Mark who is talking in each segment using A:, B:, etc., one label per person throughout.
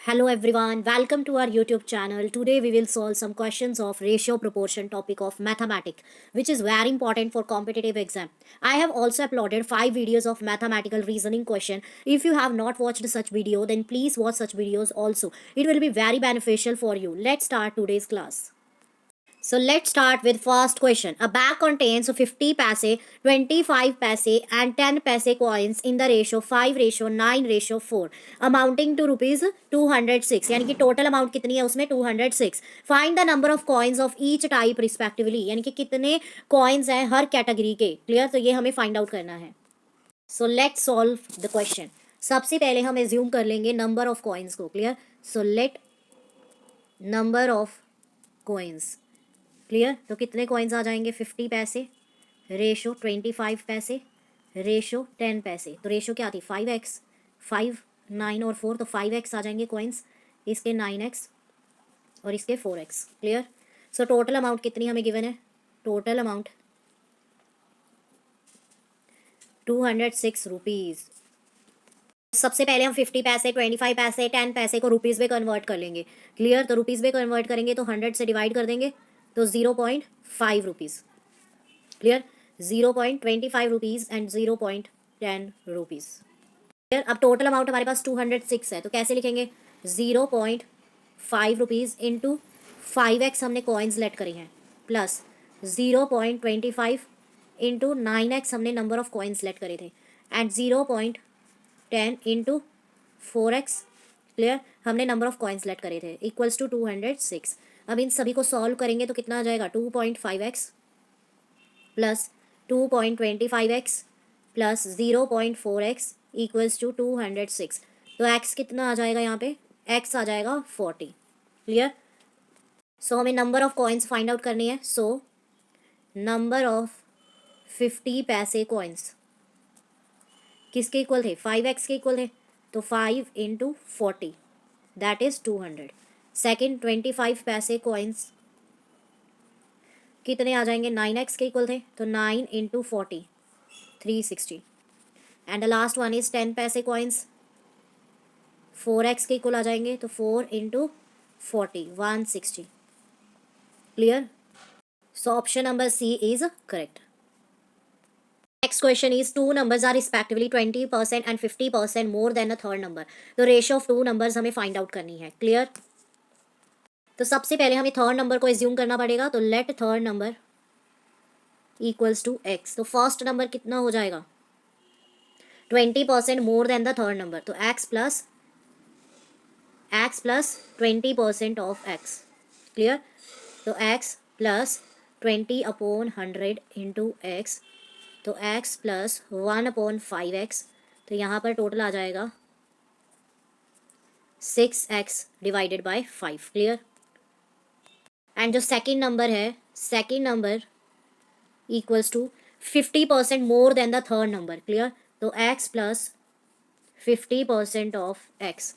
A: Hello everyone, welcome to our YouTube channel. Today we will solve some questions of ratio proportion topic of mathematics, which is very important for competitive exam. I have also uploaded 5 videos of mathematical reasoning question. If you have not watched such video, then please watch such videos also. It will be very beneficial for you. Let's start today's class. So let's start with first question. A bag contains 50 paise, 25 paise and 10 paise coins in the ratio 5:9:4 amounting to rupees 206. यानी कि total amount कितनी है उसमें 206. Find the number of coins of each type respectively. यानी कि कितने coins हैं हर category के. क्लियर? तो ये हमें फाइंड आउट करना है. So let's solve the question. सबसे पहले हम एज्यूम कर लेंगे नंबर ऑफ कॉइन्स को. Clear? So let number of coins. Clear? तो कितने कॉइन्स आ जाएंगे? 50 पैसे रेशो 25 पैसे रेशो 10 पैसे. तो रेशो क्या थी? 5x. 5 9 और 4 तो 5x आ जाएंगे कॉइन्स. इसके 9x और इसके 4x. Clear? So total amount कितनी हमें गिवन है? Total amount 206 rupees. सबसे पहले हम 50 पैसे 25 पैसे 10 पैसे को रुपीज़ में कन्वर्ट कर लेंगे. क्लियर? तो रुपीज़ में कन्वर्ट करेंगे तो 100 से डिवाइड कर देंगे तो 0.5 rupees. Clear? 0.25 rupees and 0.10 rupees. Clear? अब टोटल अमाउंट हमारे पास 206 है तो कैसे लिखेंगे? 0.5 रुपीज़ इंटू 5x हमने कॉइन्स लेट करी हैं प्लस 0.25 इंटू 9x हमने नंबर ऑफ कॉइन्स लेट करे थे एंड 0.10 इंटू 4x. क्लियर? हमने नंबर ऑफ कॉइन्स लेट करे थे इक्वल्स टू 206. अब इन सभी को सॉल्व करेंगे तो कितना आ जाएगा? 2.5x plus 2.25x plus 0.4x equals to 206. तो x कितना आ जाएगा यहाँ पे? x आ जाएगा 40. क्लियर? सो हमें number of coins find out करनी है. सो नंबर ऑफ 50 पैसे कॉइन्स किसके इक्वल थे? 5x के इक्वल थे. तो 5 इंटू 40 दैट इज़ 200. सेकेंड 25 पैसे कॉइन्स कितने आ जाएंगे? 9x के इक्वल थे तो 9 into 40 360. And the last one is 10 पैसे कॉइन्स 4x के इक्वल आ जाएंगे तो 4 into 40 160. Clear? So option number C is correct. Next question is two numbers are respectively 20% and 50% more than the third number. तो ratio of two numbers हमें find out करनी है. Clear? तो सबसे पहले हमें थर्ड नंबर को एज्यूम करना पड़ेगा. तो let third number equals to x. तो फर्स्ट नंबर कितना हो जाएगा? 20% more than the third number. तो x plus 20% of x. Clear? तो x प्लस 20/100 इंटू एक्स. तो x प्लस 1/5x. तो यहाँ पर टोटल आ जाएगा 6x divided by 5. Clear? And जो सेकेंड नंबर है, second number equals to 50% more than the third number. Clear? तो x प्लस 50% ऑफ x.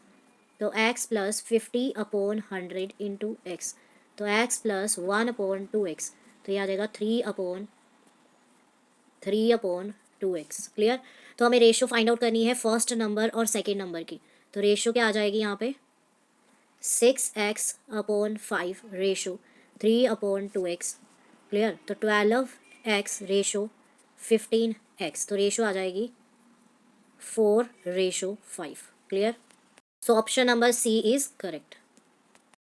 A: तो x प्लस 50/100 इंटू एक्स. तो x प्लस 1/2x. तो यह आ जाएगा 3/2x. क्लियर? तो हमें रेशियो फाइंड आउट करनी है फर्स्ट नंबर और सेकेंड नंबर की. तो रेशियो क्या आ जाएगी यहाँ पे? 6x/5 ratio 3/2x. क्लियर? तो 12x रेशो 15x. तो रेशो आ जाएगी 4:5. Clear? So option number C is correct.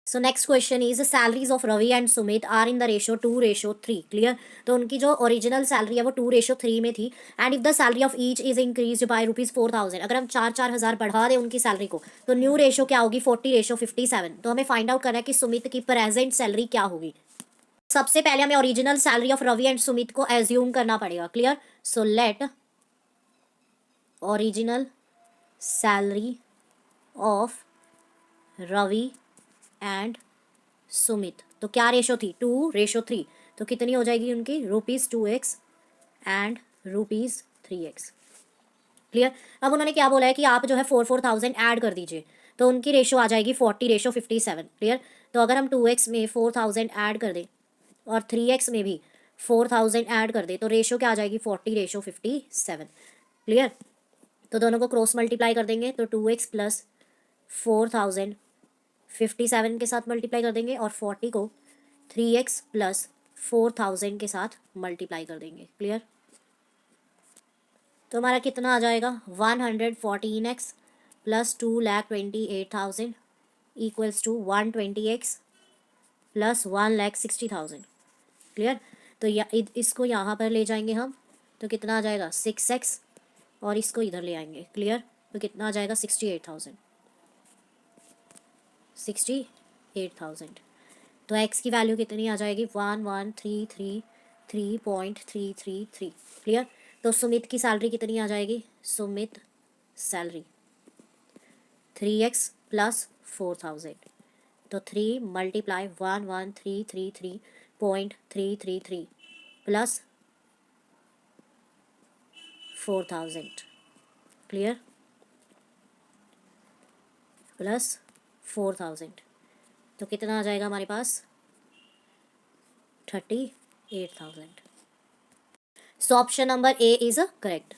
A: So next question is salaries of Ravi and Sumit are in the ratio 2:3. Clear? तो उनकी जो ओरिजिनल सैलरी है वो 2:3 में थी and if the salary of each is increase by ₹4,000. अगर हम 4,000 बढ़ा दें उनकी सैलरी को तो न्यू रेशो क्या होगी? 40:57. तो हमें फाइंड आउट करना है कि सुमित की प्रेजेंट सैलरी क्या होगी. सबसे पहले हमें original salary of Ravi and Sumit को एज्यूम करना पड़ेगा. Clear? So let original salary of Ravi and Sumit. तो क्या रेशो थी? 2:3. तो कितनी हो जाएगी उनकी? ₹2x and ₹3x. क्लियर? अब उन्होंने क्या बोला है कि आप जो है 4,000 ऐड कर दीजिए तो उनकी रेशो आ जाएगी 40:57. क्लियर? तो अगर हम 2x में 4,000 ऐड कर दें और 3x में भी 4,000 ऐड कर दें तो रेशो क्या आ जाएगी? 40:57. क्लियर? तो दोनों को क्रॉस मल्टीप्लाई कर देंगे तो 2x प्लस 4,000 57 के साथ मल्टीप्लाई कर देंगे और 40 को 3x प्लस 4000 के साथ मल्टीप्लाई कर देंगे। क्लियर? तो हमारा कितना आ जाएगा 114x plus 2,28,000 equals to 120x plus 1,60,000। Clear? तो इसको यहाँ पर ले जाएंगे हम, तो कितना आ जाएगा 6x और इसको इधर ले आएंगे। क्लियर? तो कितना आ जाएगा 68,000। तो x की वैल्यू कितनी आ जाएगी 11,333.333। क्लियर? तो सुमित की सैलरी कितनी आ जाएगी? Sumit salary 3x plus 4000। तो 3 मल्टीप्लाई 11,333.333 प्लस 4000। क्लियर? प्लस 4000 तो कितना आ जाएगा हमारे पास 38,000। So option number A is correct.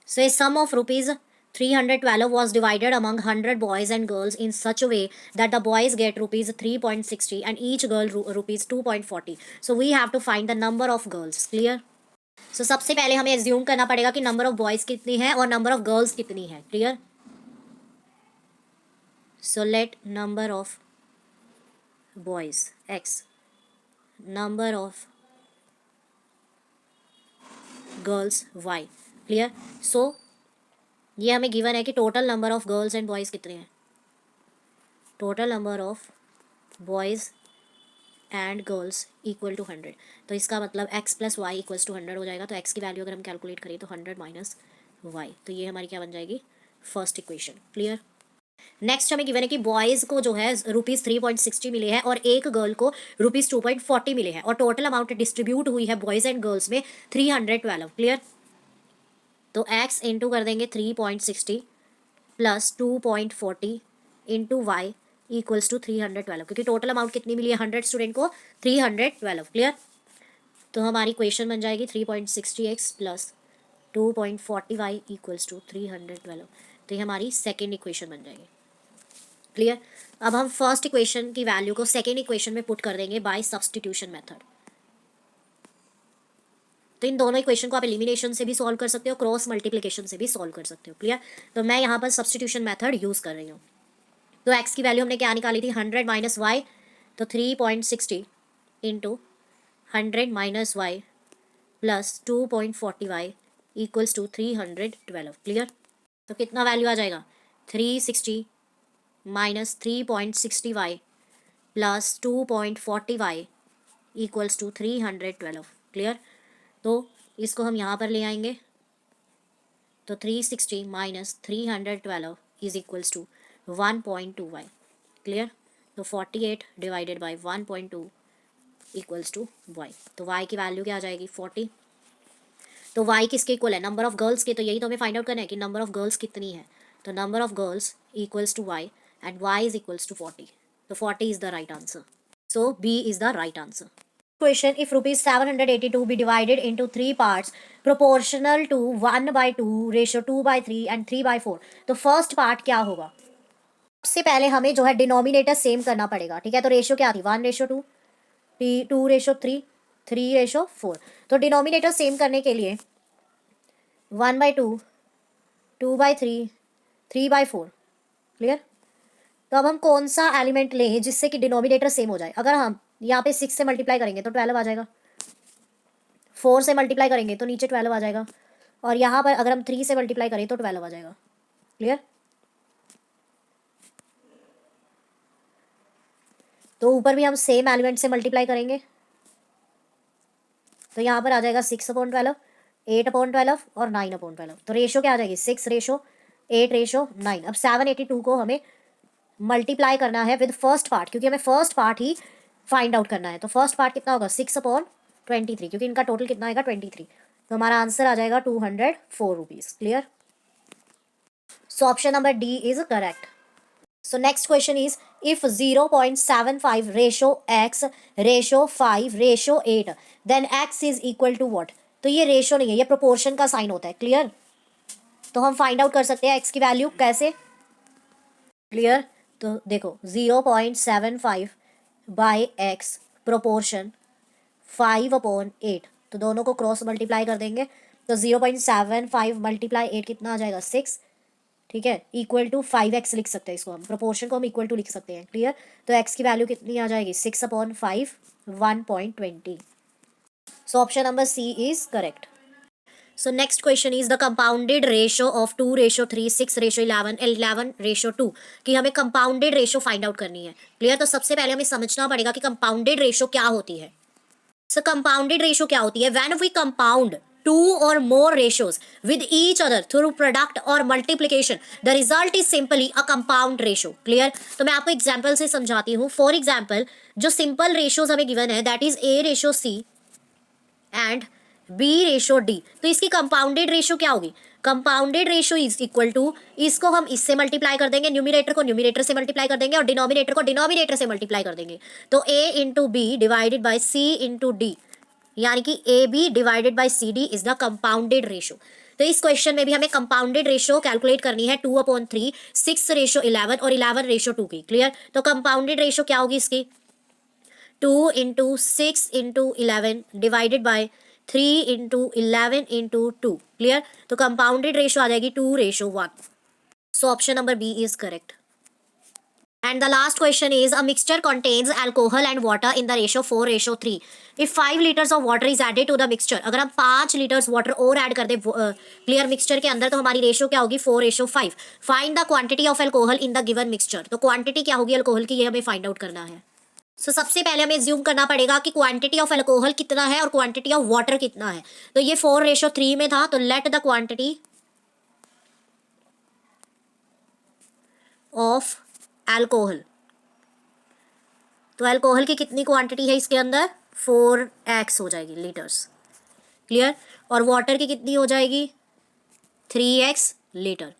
A: So a sum of rupees 312 was divided among 100 boys and girls in such a way that the boys get rupees 3.60 and each girl rupees 2.40. So we have to find the number of girls. Clear? So सबसे पहले हमें assume करना पड़ेगा कि number of boys कितनी है और number of girls कितनी है. Clear? So let number of boys x, number of girls Y. Clear? So ये हमें गिवन है कि total number of girls and boys कितने हैं। Total number of boys and girls equal to 100। तो इसका मतलब x plus Y equals to 100 हो जाएगा। तो x की वैल्यू अगर हम कैलकुलेट करें तो 100 माइनस वाई, तो ये हमारी क्या बन जाएगी फर्स्ट इक्वेशन। क्लियर? नेक्स्ट हमें गिवन है कि बॉयज़ को जो है रुपीज़ 3.60 मिले हैं और एक गर्ल को रुपीज़ 2.40 मिले हैं और टोटल अमाउंट डिस्ट्रीब्यूट हुई है बॉयज़ एंड गर्ल्स में 312। क्लियर? तो x इंटू कर देंगे 3.60 plus 2.40 into Y equals to 312, क्योंकि टोटल अमाउंट कितनी मिली है 100 स्टूडेंट को 312। क्लियर? तो हमारी क्वेश्चन बन जाएगी 3.60x plus 2.40y equals to 312। तो ये हमारी सेकेंड इक्वेशन बन जाएगी। क्लियर? अब हम फर्स्ट इक्वेशन की वैल्यू को सेकेंड इक्वेशन में पुट कर देंगे बाय सब्सटीट्यूशन मेथड। तो इन दोनों इक्वेशन को आप एलिमिनेशन से भी सॉल्व कर सकते हो, क्रॉस मल्टीप्लिकेशन से भी सॉल्व कर सकते हो। क्लियर? तो मैं यहाँ पर सब्सटीट्यूशन मेथड यूज़ कर रही हूँ। तो x की वैल्यू हमने क्या निकाली थी 100 माइनस वाई, तो 3.60 into 100 minus Y plus 2.40y equals to 312। Clear? तो कितना वैल्यू आ जाएगा 360 minus 3.60y plus 2.40y equals to 312। Clear? तो इसको हम यहाँ पर ले आएंगे, तो 360 minus 312 is equals to 1.2y। Clear? तो 48 divided by 1.2 equals to y। तो y की वैल्यू क्या आ जाएगी 40। तो y किसके इक्वल है नंबर ऑफ गर्ल्स के, तो यही तो हमें फाइंड आउट करना है कि नंबर ऑफ गर्ल्स कितनी है। तो number of girls equals to y and y is equals to 40। तो 40 is the right answer. So b is the right answer. Question: If rupees 782 be divided into 3 parts proportional to 1/2 ratio 2/3 and 3/4, तो first part क्या होगा। सबसे पहले हमें जो है denominator same करना पड़ेगा। ठीक है? तो रेशियो क्या थी 1/2, 2/3, 3/4। तो डिनोमिनेटर सेम करने के लिए 1/2, 2/3, 3/4। क्लियर? तो अब हम कौन सा एलिमेंट लें जिससे कि डिनोमिनेटर सेम हो जाए। अगर हम यहाँ पे 6 से मल्टीप्लाई करेंगे तो 12 आ जाएगा, 4 से मल्टीप्लाई करेंगे तो नीचे 12 आ जाएगा, और यहाँ पर अगर हम 3 से मल्टीप्लाई करें तो 12 आ जाएगा। क्लियर? तो ऊपर भी हम सेम एलिमेंट से मल्टीप्लाई करेंगे, तो यहाँ पर आ जाएगा 6/12, 8/12 और 9/12। तो रेशो क्या आ जाएगी 6:8:9। अब 782 को हमें मल्टीप्लाई करना है विद फर्स्ट पार्ट, क्योंकि हमें फर्स्ट पार्ट ही फाइंड आउट करना है। तो फर्स्ट पार्ट कितना होगा 6/23, क्योंकि इनका टोटल कितना आएगा 23। तो हमारा आंसर आ जाएगा 204 rupees. Clear? So option number D is correct. So next question is, if 0.75 ratio x ratio 5 ratio 8 then x is equal to what। तो ये रेशो नहीं है, ये प्रोपोर्शन का साइन होता है। क्लियर? तो हम फाइंड आउट कर सकते हैं x की वैल्यू कैसे। क्लियर? तो देखो 0.75 बाई एक्स प्रोपोर्शन 5/8, तो दोनों को क्रॉस मल्टीप्लाई कर देंगे तो 0.75 मल्टीप्लाई 8 कितना आ जाएगा 6, ठीक है, इक्वल टू 5x लिख सकते हैं इसको हम, प्रोपोर्शन को हम इक्वल टू लिख सकते हैं, क्लियर। तो x की वैल्यू कितनी आ जाएगी 6/5 1.20। So option number C is correct. So next question is the compounded ratio of 2:3, 6:11, 11:2 कि हमें compounded ratio find out करनी है, क्लियर। तो सबसे पहले हमें समझना पड़ेगा कि compounded ratio क्या होती है। So compounded ratio क्या होती है? When we compound two or more ratios with each other through product or multiplication, the result is simply a compound ratio, clear। तो मैं आपको एग्जाम्पल से समझाती हूँ। फॉर एग्जाम्पल जो सिंपल रेशियोज हमें गिवन है that is A/C and B/D, तो इसकी कंपाउंडेड रेशियो क्या होगी? Compounded ratio is equal to, इसको हम इससे मल्टीप्लाई कर देंगे, न्यूमिनेटर को न्यूमिनेटर से मल्टीप्लाई कर देंगे और डिनोमिनेटर को डिनोमिनेटर से मल्टीप्लाई कर देंगे। तो A/B डिवाइडेड बाय C/D, यानी कि AB divided by CD is the compounded ratio. तो इस क्वेश्चन में भी हमें कंपाउंडेड रेशियो कैलकुलेट करनी है 2/3, 6:11 और 11:2 की, क्लियर। तो कंपाउंडेड रेशियो क्या होगी इसकी? 2 × 6 × 11 डिवाइडेड बाय 3 × 11 × 2, क्लियर। तो कंपाउंडेड रेशियो आ जाएगी 2:1। So option number B is correct. And the last question is a mixture contains alcohol and water in the ratio 4:3. If 5 liters of water is added to the mixture, अगर हम 5 litres water और add कर दे clear mixture के अंदर, तो हमारी ratio क्या होगी 4:5। Find the quantity of alcohol in the given mixture, तो क्वांटिटी क्या होगी अल्कोहल की, ये हमें फाइंड आउट करना है। सो सबसे पहले हमें ज्यूम करना पड़ेगा कि क्वांटिटी ऑफ अल्कोहल कितना है और क्वांटिटी ऑफ वाटर कितना है। तो ये 4:3 में था, तो let the quantity of alcohol, तो अल्कोहल की कितनी क्वांटिटी है इसके अंदर 4x हो जाएगी लीटर्स, क्लियर। और वाटर की कितनी हो जाएगी 3x लीटर।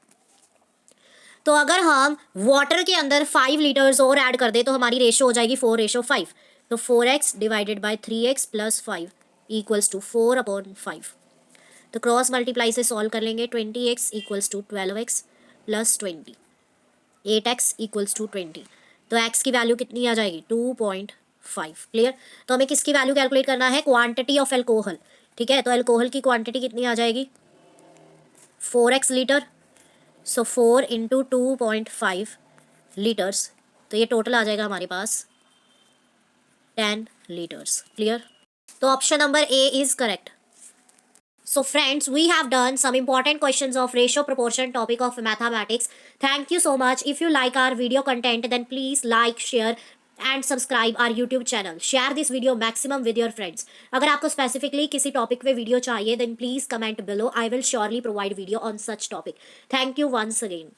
A: तो अगर हम वाटर के अंदर 5 लीटर्स और ऐड कर दे तो हमारी रेशियो हो जाएगी 4:5। तो 4x divided by 3x plus 5 equals to 4/5। तो क्रॉस मल्टीप्लाई से सॉल्व कर लेंगे, 20x equals to 12x plus 20, 8x equals to 20। तो x की वैल्यू कितनी आ जाएगी 2.5, क्लियर। तो हमें किसकी वैल्यू कैलकुलेट करना है? क्वांटिटी ऑफ अल्कोहल, ठीक है। तो अल्कोहल की क्वांटिटी कितनी आ जाएगी 4x लीटर। सो 4 × 2.5 लीटर्स, तो ये टोटल आ जाएगा हमारे पास 10 लीटर्स, क्लियर। तो option number A is correct. So friends, we have done some important questions of ratio proportion topic of mathematics. Thank you so much. If you like our video content, then please like, share and subscribe our YouTube channel. Share this video maximum with your friends. अगर आपको specifically किसी topic पे video चाहिए, then please comment below. I will surely provide video on such topic. Thank you once again.